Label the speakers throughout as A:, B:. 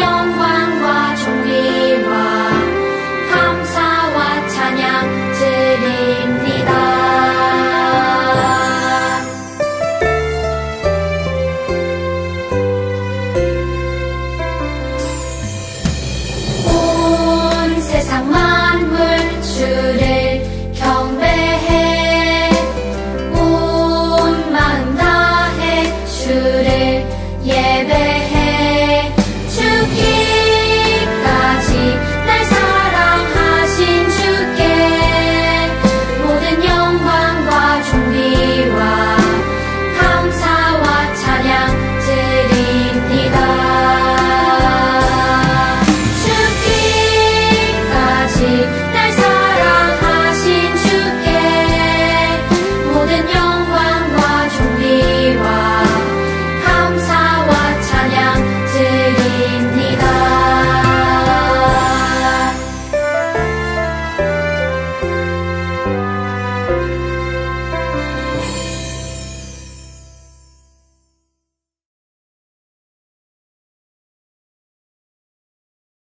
A: 영광과 존귀와 감사와 찬양 드립니다. 온 세상 만물 주를 경배해 온 마음 다해 주를 예배해 죽기까지 날 사랑하신 주께 모든 영광과 존귀와 감사와 찬양 드립니다. 죽기까지 날 사랑하신 주께 모든 영광과 존귀와 감사와 찬양 드립니다.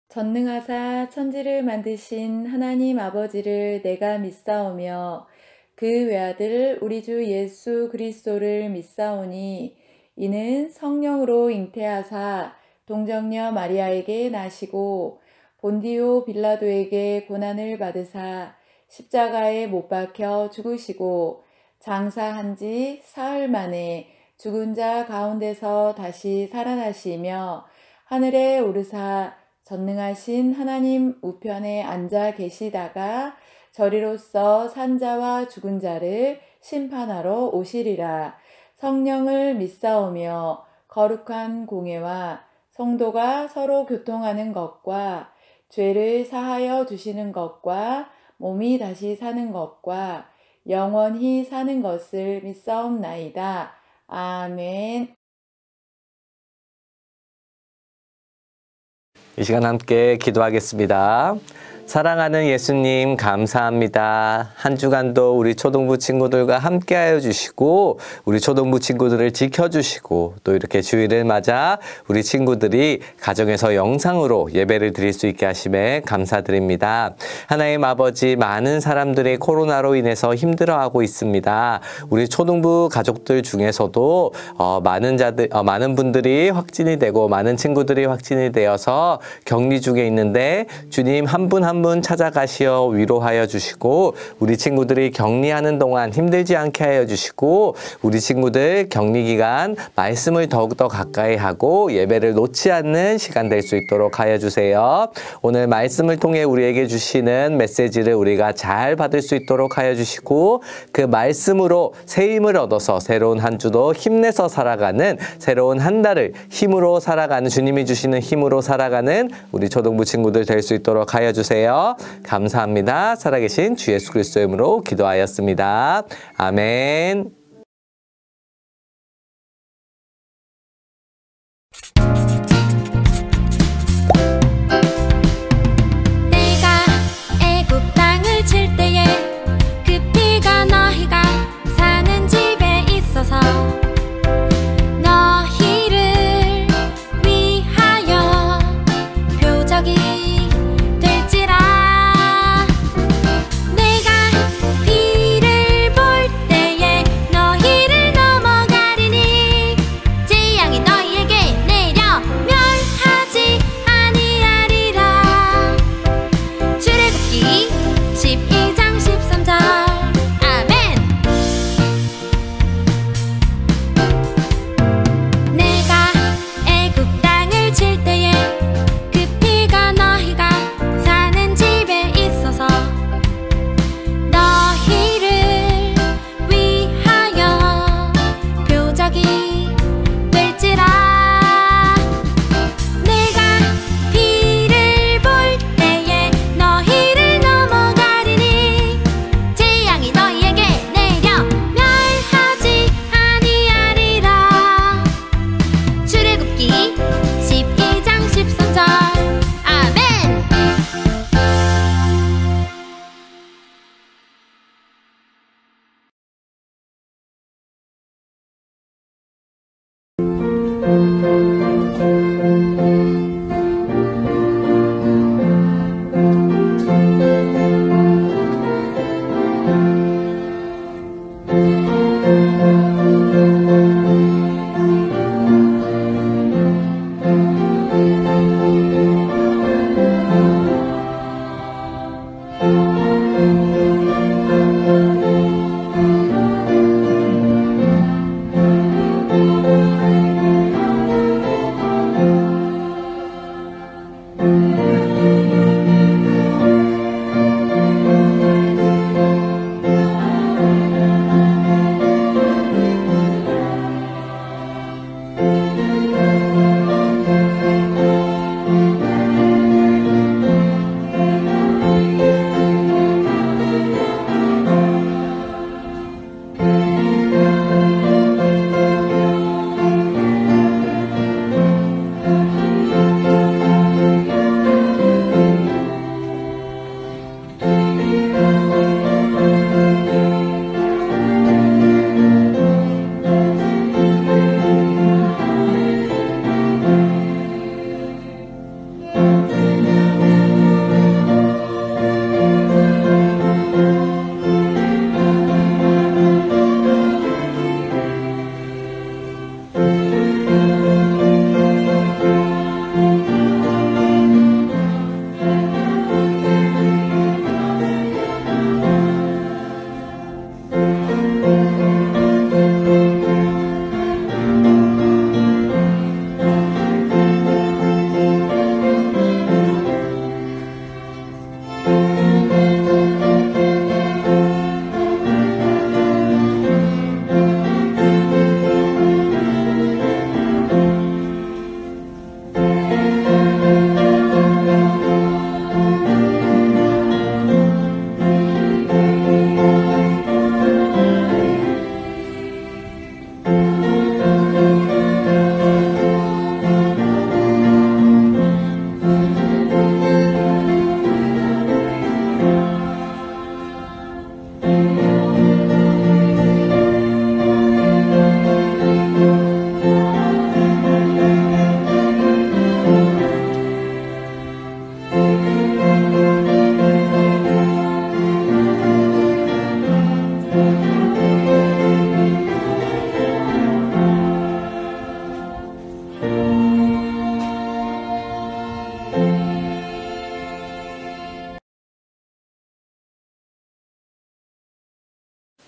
B: 전능하사 천지를 만드신 하나님 아버지를 내가 믿사오며 그 외아들 우리 주 예수 그리스도를 믿사오니 이는 성령으로 잉태하사 동정녀 마리아에게 나시고 본디오 빌라도에게 고난을 받으사 십자가에 못 박혀 죽으시고 장사한 지 사흘 만에 죽은 자 가운데서 다시 살아나시며 하늘에 오르사 전능하신 하나님 우편에 앉아 계시다가 저리로서 산 자와 죽은 자를 심판하러 오시리라. 성령을 믿사오며 거룩한 공예와 성도가 서로 교통하는 것과 죄를 사하여 주시는 것과 몸이 다시 사는 것과 영원히 사는 것을 믿사옵나이다. 아멘.
C: 이 시간 함께 기도하겠습니다. 사랑하는 예수님 감사합니다. 한 주간도 우리 초등부 친구들과 함께하여 주시고 우리 초등부 친구들을 지켜주시고 또 이렇게 주일을 맞아 우리 친구들이 가정에서 영상으로 예배를 드릴 수 있게 하심에 감사드립니다. 하나님 아버지, 많은 사람들이 코로나로 인해서 힘들어하고 있습니다. 우리 초등부 가족들 중에서도 많은 분들이 확진이 되고 많은 친구들이 확진이 되어서 격리 중에 있는데 주님 한 분 한 분 찾아가시어 위로하여 주시고 우리 친구들이 격리하는 동안 힘들지 않게 하여 주시고 우리 친구들 격리 기간 말씀을 더욱더 가까이 하고 예배를 놓지 않는 시간 될 수 있도록 하여 주세요. 오늘 말씀을 통해 우리에게 주시는 메시지를 우리가 잘 받을 수 있도록 하여 주시고 그 말씀으로 새 힘을 얻어서 새로운 한 주도 힘내서 살아가는 새로운 한 달을 힘으로 살아가는 주님이 주시는 힘으로 살아가는 우리 초등부 친구들 될 수 있도록 하여 주세요. 감사합니다. 살아계신 주 예수 그리스도의 이름으로 기도하였습니다. 아멘.
A: 내가 애굽 땅을 칠 때에 그 피가 너희가 사는 집에 있어서 너희를 위하여 표적이 될지라. 내가 비를 볼 때에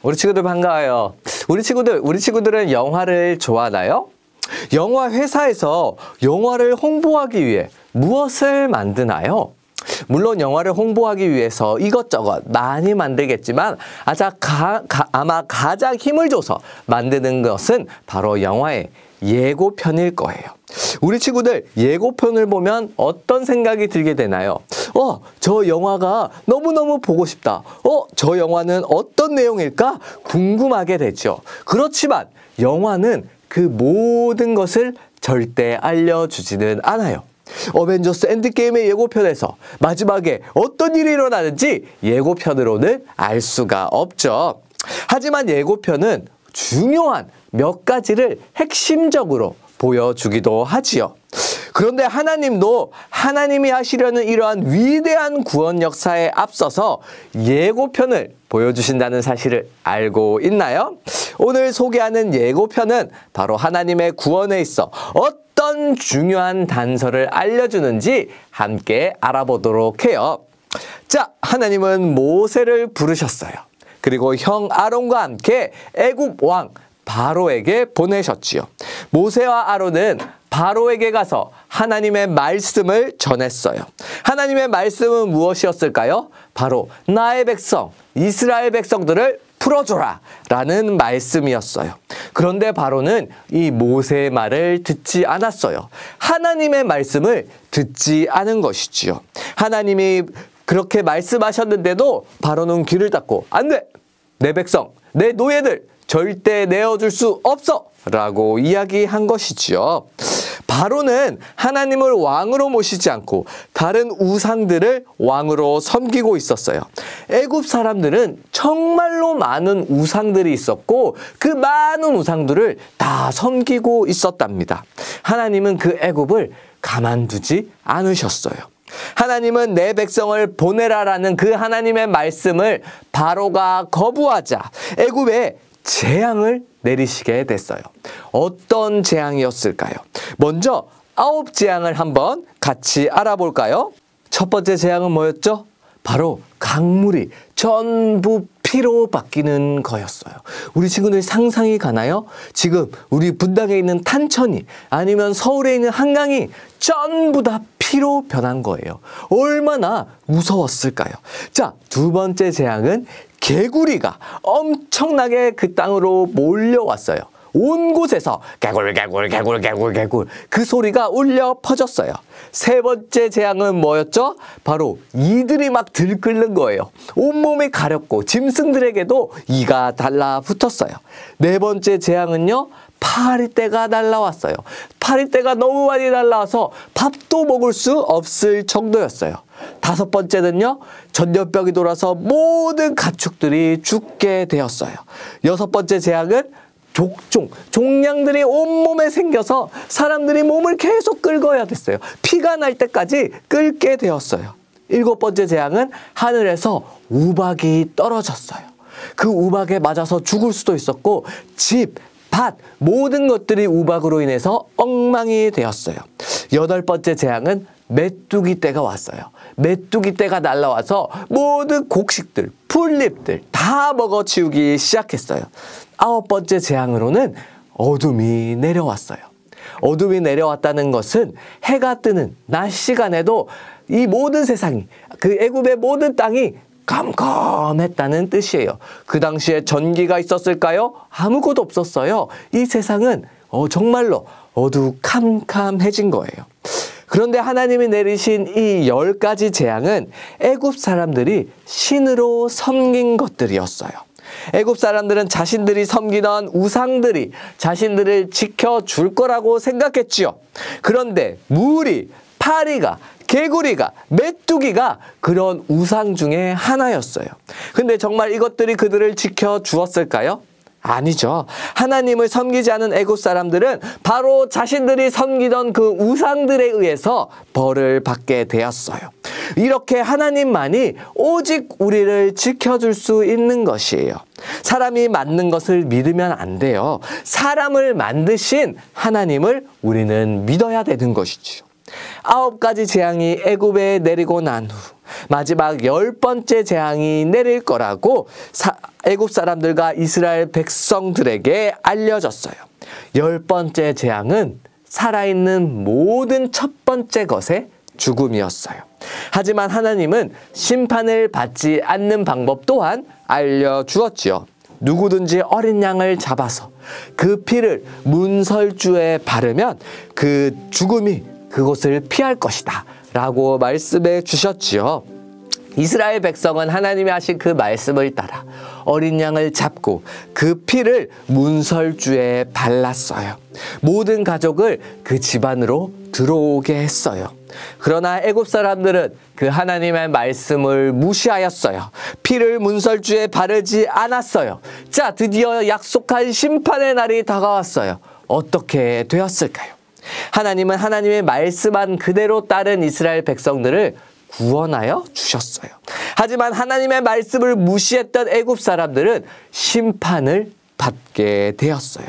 C: 우리 친구들 반가워요. 우리 친구들은 영화를 좋아하나요? 영화 회사에서 영화를 홍보하기 위해 무엇을 만드나요? 물론 영화를 홍보하기 위해서 이것저것 많이 만들겠지만 아마 가장 힘을 줘서 만드는 것은 바로 영화의 예고편일 거예요. 우리 친구들 예고편을 보면 어떤 생각이 들게 되나요? 저 영화가 너무너무 보고 싶다. 저 영화는 어떤 내용일까? 궁금하게 되죠. 그렇지만 영화는 그 모든 것을 절대 알려주지는 않아요. 어벤져스 엔드게임의 예고편에서 마지막에 어떤 일이 일어나는지 예고편으로는 알 수가 없죠. 하지만 예고편은 중요한 몇 가지를 핵심적으로 보여주기도 하지요. 그런데 하나님도 하나님이 하시려는 이러한 위대한 구원 역사에 앞서서 예고편을 보여주신다는 사실을 알고 있나요? 오늘 소개하는 예고편은 바로 하나님의 구원에 있어 어떤 중요한 단서를 알려주는지 함께 알아보도록 해요. 자, 하나님은 모세를 부르셨어요. 그리고 형 아론과 함께 애굽 왕 바로에게 보내셨지요. 모세와 아론은 바로에게 가서 하나님의 말씀을 전했어요. 하나님의 말씀은 무엇이었을까요? 바로 나의 백성, 이스라엘 백성들을 풀어줘라 라는 말씀이었어요. 그런데 바로는 이 모세의 말을 듣지 않았어요. 하나님의 말씀을 듣지 않은 것이지요. 하나님이 그렇게 말씀하셨는데도 바로는 귀를 닫고 안 돼! 내 백성, 내 노예들 절대 내어줄 수 없어! 라고 이야기한 것이지요. 바로는 하나님을 왕으로 모시지 않고 다른 우상들을 왕으로 섬기고 있었어요. 애굽 사람들은 정말로 많은 우상들이 있었고 그 많은 우상들을 다 섬기고 있었답니다. 하나님은 그 애굽을 가만두지 않으셨어요. 하나님은 내 백성을 보내라라는 그 하나님의 말씀을 바로가 거부하자 애굽에 재앙을 내리시게 됐어요. 어떤 재앙이었을까요? 먼저 9재앙을 한번 같이 알아볼까요? 첫 번째 재앙은 뭐였죠? 바로 강물이 전부 피로 바뀌는 거였어요. 우리 친구들 상상이 가나요? 지금 우리 분당에 있는 탄천이 아니면 서울에 있는 한강이 전부 다 피로 변한 거예요. 얼마나 무서웠을까요? 자, 두 번째 재앙은 개구리가 엄청나게 그 땅으로 몰려왔어요. 온 곳에서 개굴 그 소리가 울려 퍼졌어요. 세 번째 재앙은 뭐였죠? 바로 이들이 막 들끓는 거예요. 온몸이 가렵고 짐승들에게도 이가 달라붙었어요. 네 번째 재앙은요, 파리떼가 날라왔어요. 파리떼가 너무 많이 날라와서 밥도 먹을 수 없을 정도였어요. 다섯 번째는요, 전염병이 돌아서 모든 가축들이 죽게 되었어요. 여섯 번째 재앙은 종양들이 온몸에 생겨서 사람들이 몸을 계속 긁어야 됐어요. 피가 날 때까지 긁게 되었어요. 일곱 번째 재앙은 하늘에서 우박이 떨어졌어요. 그 우박에 맞아서 죽을 수도 있었고 집, 밭 모든 것들이 우박으로 인해서 엉망이 되었어요. 여덟 번째 재앙은 메뚜기 떼가 왔어요. 메뚜기 떼가 날라와서 모든 곡식들, 풀잎들 다 먹어치우기 시작했어요. 아홉 번째 재앙으로는 어둠이 내려왔어요. 어둠이 내려왔다는 것은 해가 뜨는 낮 시간에도 이 모든 세상이, 그 애굽의 모든 땅이 깜깜했다는 뜻이에요. 그 당시에 전기가 있었을까요? 아무것도 없었어요. 이 세상은 정말로 어두컴컴해진 거예요. 그런데 하나님이 내리신 이 10가지 재앙은 애굽 사람들이 신으로 섬긴 것들이었어요. 애굽 사람들은 자신들이 섬기던 우상들이 자신들을 지켜줄 거라고 생각했지요. 그런데 물이, 파리가, 개구리가, 메뚜기가 그런 우상 중에 하나였어요. 근데 정말 이것들이 그들을 지켜주었을까요? 아니죠. 하나님을 섬기지 않은 애굽 사람들은 바로 자신들이 섬기던 그 우상들에 의해서 벌을 받게 되었어요. 이렇게 하나님만이 오직 우리를 지켜줄 수 있는 것이에요. 사람이 만든 것을 믿으면 안 돼요. 사람을 만드신 하나님을 우리는 믿어야 되는 것이죠. 9가지 재앙이 애굽에 내리고 난 후 마지막 10번째 재앙이 내릴 거라고 애굽 사람들과 이스라엘 백성들에게 알려졌어요. 10번째 재앙은 살아있는 모든 첫 번째 것의 죽음이었어요. 하지만 하나님은 심판을 받지 않는 방법 또한 알려주었지요. 누구든지 어린 양을 잡아서 그 피를 문설주에 바르면 그 죽음이 그곳을 피할 것이다 라고 말씀해 주셨지요. 이스라엘 백성은 하나님이 하신 그 말씀을 따라 어린 양을 잡고 그 피를 문설주에 발랐어요. 모든 가족을 그 집안으로 들어오게 했어요. 그러나 애굽 사람들은 그 하나님의 말씀을 무시하였어요. 피를 문설주에 바르지 않았어요. 자, 드디어 약속한 심판의 날이 다가왔어요. 어떻게 되었을까요? 하나님은 하나님의 말씀한 그대로 따른 이스라엘 백성들을 구원하여 주셨어요. 하지만 하나님의 말씀을 무시했던 애굽 사람들은 심판을 받게 되었어요.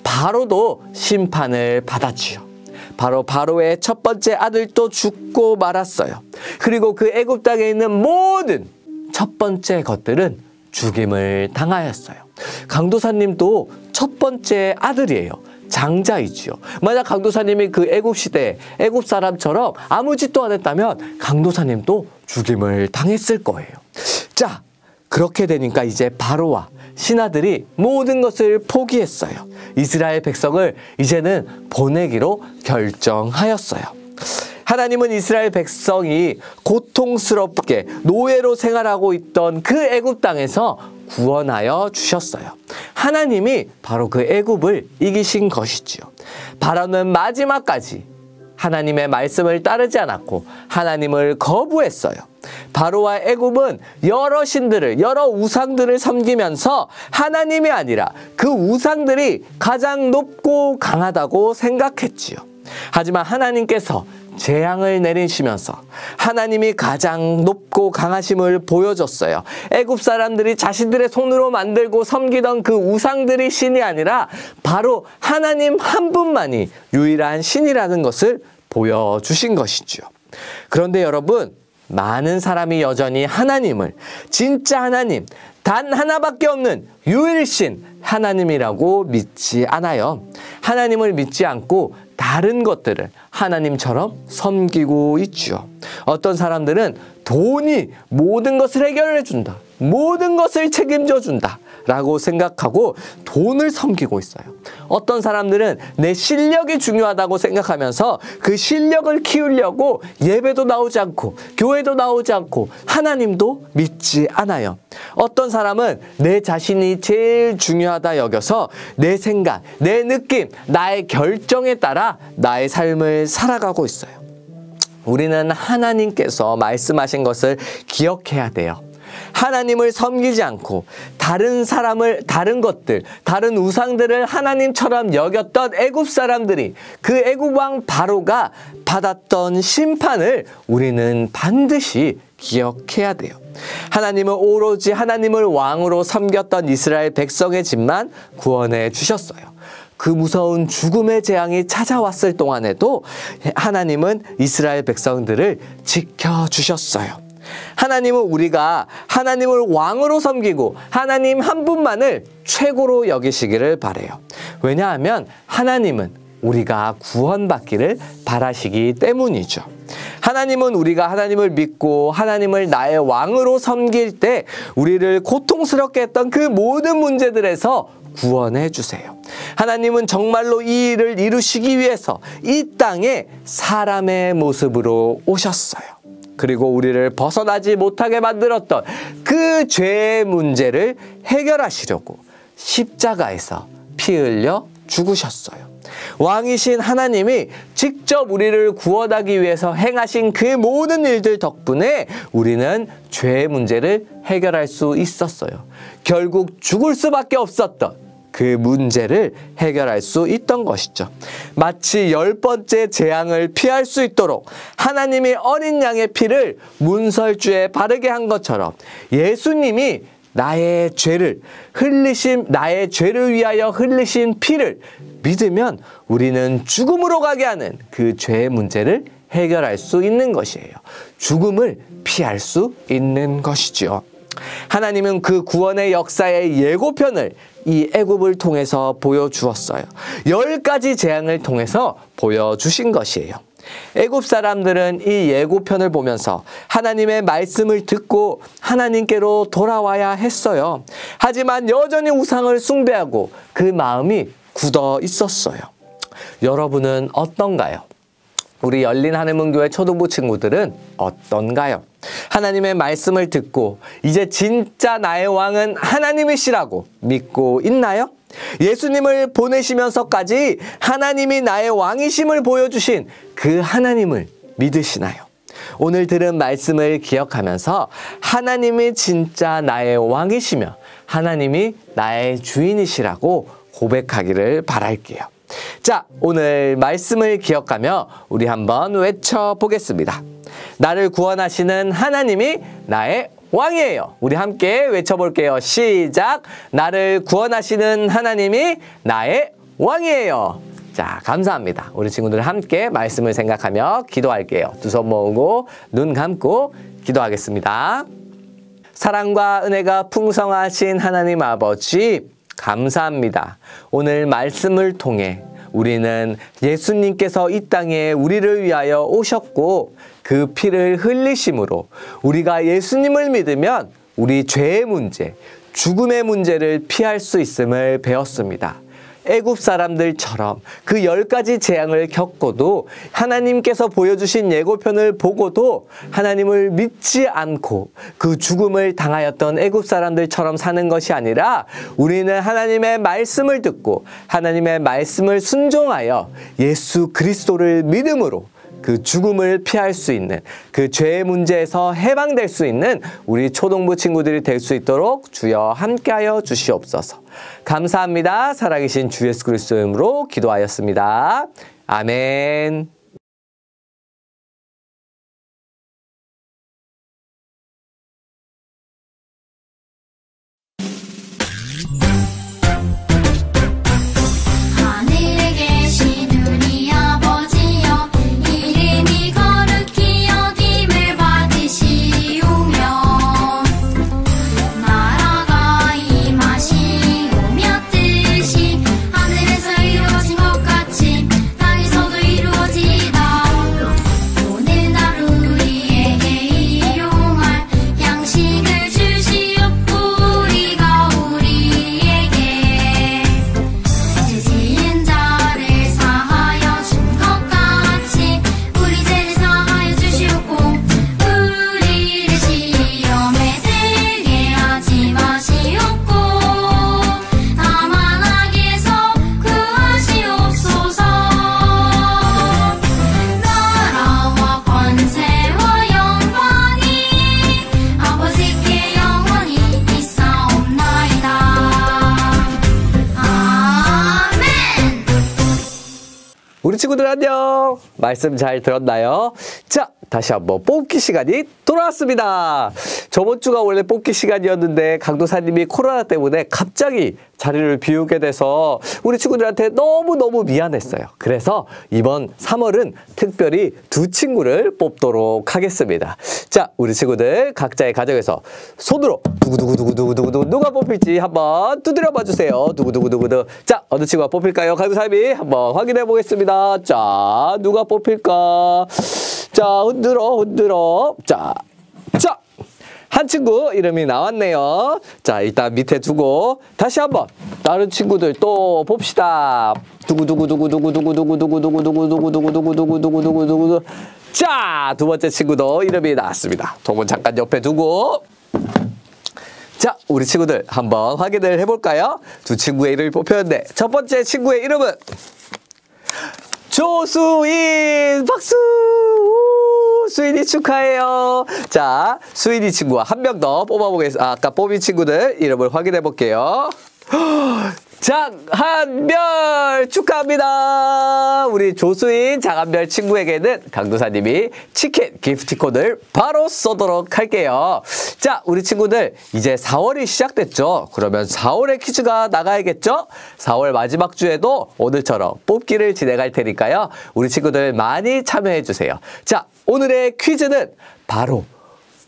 C: 바로도 심판을 받았지요. 바로 바로의 첫 번째 아들도 죽고 말았어요. 그리고 그 애굽 땅에 있는 모든 첫 번째 것들은 죽임을 당하였어요. 강도사님도 첫 번째 아들이에요. 장자이지요. 만약 강도사님이 그 애굽 시대에 애굽 사람처럼 아무 짓도 안 했다면 강도사님도 죽임을 당했을 거예요. 자, 그렇게 되니까 이제 바로와 신하들이 모든 것을 포기했어요. 이스라엘 백성을 이제는 보내기로 결정하였어요. 하나님은 이스라엘 백성이 고통스럽게 노예로 생활하고 있던 그 애굽 땅에서 구원하여 주셨어요. 하나님이 바로 그 애굽을 이기신 것이지요. 바로는 마지막까지 하나님의 말씀을 따르지 않았고 하나님을 거부했어요. 바로와 애굽은 여러 신들을, 여러 우상들을 섬기면서 하나님이 아니라 그 우상들이 가장 높고 강하다고 생각했지요. 하지만 하나님께서 재앙을 내리시면서 하나님이 가장 높고 강하심을 보여줬어요. 애굽 사람들이 자신들의 손으로 만들고 섬기던 그 우상들이 신이 아니라 바로 하나님 한 분만이 유일한 신이라는 것을 보여주신 것이죠. 그런데 여러분, 많은 사람이 여전히 하나님을, 진짜 하나님, 단 하나밖에 없는 유일신 하나님이라고 믿지 않아요. 하나님을 믿지 않고 다른 것들을 하나님처럼 섬기고 있죠. 어떤 사람들은 돈이 모든 것을 해결해 준다, 모든 것을 책임져 준다 라고 생각하고 돈을 섬기고 있어요. 어떤 사람들은 내 실력이 중요하다고 생각하면서 그 실력을 키우려고 예배도 나오지 않고 교회도 나오지 않고 하나님도 믿지 않아요. 어떤 사람은 내 자신이 제일 중요하다 여겨서 내 생각, 내 느낌, 나의 결정에 따라 나의 삶을 살아가고 있어요. 우리는 하나님께서 말씀하신 것을 기억해야 돼요. 하나님을 섬기지 않고 다른 사람을, 다른 것들, 다른 우상들을 하나님처럼 여겼던 애굽 사람들이, 그 애굽 왕 바로가 받았던 심판을 우리는 반드시 기억해야 돼요. 하나님은 오로지 하나님을 왕으로 섬겼던 이스라엘 백성의 집만 구원해 주셨어요. 그 무서운 죽음의 재앙이 찾아왔을 동안에도 하나님은 이스라엘 백성들을 지켜주셨어요. 하나님은 우리가 하나님을 왕으로 섬기고 하나님 한 분만을 최고로 여기시기를 바라요. 왜냐하면 하나님은 우리가 구원받기를 바라시기 때문이죠. 하나님은 우리가 하나님을 믿고 하나님을 나의 왕으로 섬길 때 우리를 고통스럽게 했던 그 모든 문제들에서 구원해 주세요. 하나님은 정말로 이 일을 이루시기 위해서 이 땅에 사람의 모습으로 오셨어요. 그리고 우리를 벗어나지 못하게 만들었던 그 죄의 문제를 해결하시려고 십자가에서 피 흘려 죽으셨어요. 왕이신 하나님이 직접 우리를 구원하기 위해서 행하신 그 모든 일들 덕분에 우리는 죄의 문제를 해결할 수 있었어요. 결국 죽을 수밖에 없었던 그 문제를 해결할 수 있던 것이죠. 마치 10번째 재앙을 피할 수 있도록 하나님이 어린 양의 피를 문설주에 바르게 한 것처럼 예수님이 나의 죄를 위하여 흘리신 피를 믿으면 우리는 죽음으로 가게 하는 그 죄의 문제를 해결할 수 있는 것이에요. 죽음을 피할 수 있는 것이죠. 하나님은 그 구원의 역사의 예고편을 이 애굽을 통해서 보여주었어요. 10가지 재앙을 통해서 보여주신 것이에요. 애굽 사람들은 이 예고편을 보면서 하나님의 말씀을 듣고 하나님께로 돌아와야 했어요. 하지만 여전히 우상을 숭배하고 그 마음이 굳어 있었어요. 여러분은 어떤가요? 우리 열린 하늘문교회 초등부 친구들은 어떤가요? 하나님의 말씀을 듣고 이제 진짜 나의 왕은 하나님이시라고 믿고 있나요? 예수님을 보내시면서까지 하나님이 나의 왕이심을 보여주신 그 하나님을 믿으시나요? 오늘 들은 말씀을 기억하면서 하나님이 진짜 나의 왕이시며 하나님이 나의 주인이시라고 고백하기를 바랄게요. 자, 오늘 말씀을 기억하며 우리 한번 외쳐보겠습니다. 나를 구원하시는 하나님이 나의 왕이에요. 우리 함께 외쳐볼게요. 시작! 나를 구원하시는 하나님이 나의 왕이에요. 자, 감사합니다. 우리 친구들 함께 말씀을 생각하며 기도할게요. 두 손 모으고 눈 감고 기도하겠습니다. 사랑과 은혜가 풍성하신 하나님 아버지, 감사합니다. 오늘 말씀을 통해 우리는 예수님께서 이 땅에 우리를 위하여 오셨고 그 피를 흘리심으로 우리가 예수님을 믿으면 우리 죄의 문제, 죽음의 문제를 피할 수 있음을 배웠습니다. 애굽 사람들처럼 그 10가지 재앙을 겪고도 하나님께서 보여주신 예고편을 보고도 하나님을 믿지 않고 그 죽음을 당하였던 애굽 사람들처럼 사는 것이 아니라 우리는 하나님의 말씀을 듣고 하나님의 말씀을 순종하여 예수 그리스도를 믿음으로 그 죽음을 피할 수 있는 그 죄의 문제에서 해방될 수 있는 우리 초등부 친구들이 될 수 있도록 주여 함께하여 주시옵소서. 감사합니다. 살아계신 주 예수 그리스도의 이름으로 기도하였습니다. 아멘. 우리 친구들 안녕. 말씀 잘 들었나요? 자, 다시 한번 뽑기 시간이 돌아왔습니다. 저번 주가 원래 뽑기 시간이었는데 강도사님이 코로나 때문에 갑자기 자리를 비우게 돼서 우리 친구들한테 너무너무 미안했어요. 그래서 이번 3월은 특별히 2 친구를 뽑도록 하겠습니다. 자, 우리 친구들 각자의 가정에서 손으로 두구두구두구두구두구 누가 뽑힐지 한번 두드려 봐주세요. 두구두구두구두. 자, 어느 친구가 뽑힐까요? 강도사님이 한번 확인해 보겠습니다. 자, 누가 뽑힐까? 자, 흔들어. 자. 한 친구 이름이 나왔네요. 자, 일단 밑에 두고 다시 한번 다른 친구들 또 봅시다. 두구두구두구두구두구두구두구두구두구두구두구두구두구두구두구. 자, 두 번째 친구도 이름이 나왔습니다. 도문 잠깐 옆에 두고. 자, 우리 친구들 한번 확인을 해볼까요? 두 친구의 이름이 뽑혔는데 첫 번째 친구의 이름은 조수인. 박수. 수인이 축하해요. 자, 수인이 친구와 한 명 더 뽑아보겠습니다. 아까 뽑힌 친구들 이름을 확인해 볼게요. 장한별 축하합니다. 우리 조수인 장한별 친구에게는 강도사님이 치킨 기프티콘을 바로 쏘도록 할게요. 자, 우리 친구들 이제 4월이 시작됐죠. 그러면 4월에 퀴즈가 나가야겠죠. 4월 마지막 주에도 오늘처럼 뽑기를 진행할 테니까요. 우리 친구들 많이 참여해 주세요. 자, 오늘의 퀴즈는 바로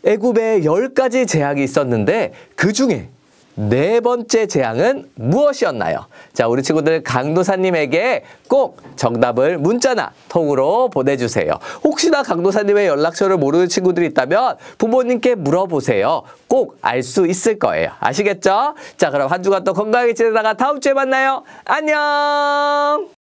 C: 애굽에 10가지 재앙이 있었는데 그 중에 4번째 재앙은 무엇이었나요? 자, 우리 친구들 강도사님에게 꼭 정답을 문자나 통으로 보내주세요. 혹시나 강도사님의 연락처를 모르는 친구들이 있다면 부모님께 물어보세요. 꼭 알 수 있을 거예요. 아시겠죠? 자, 그럼 한 주간 또 건강하게 지내다가 다음 주에 만나요. 안녕!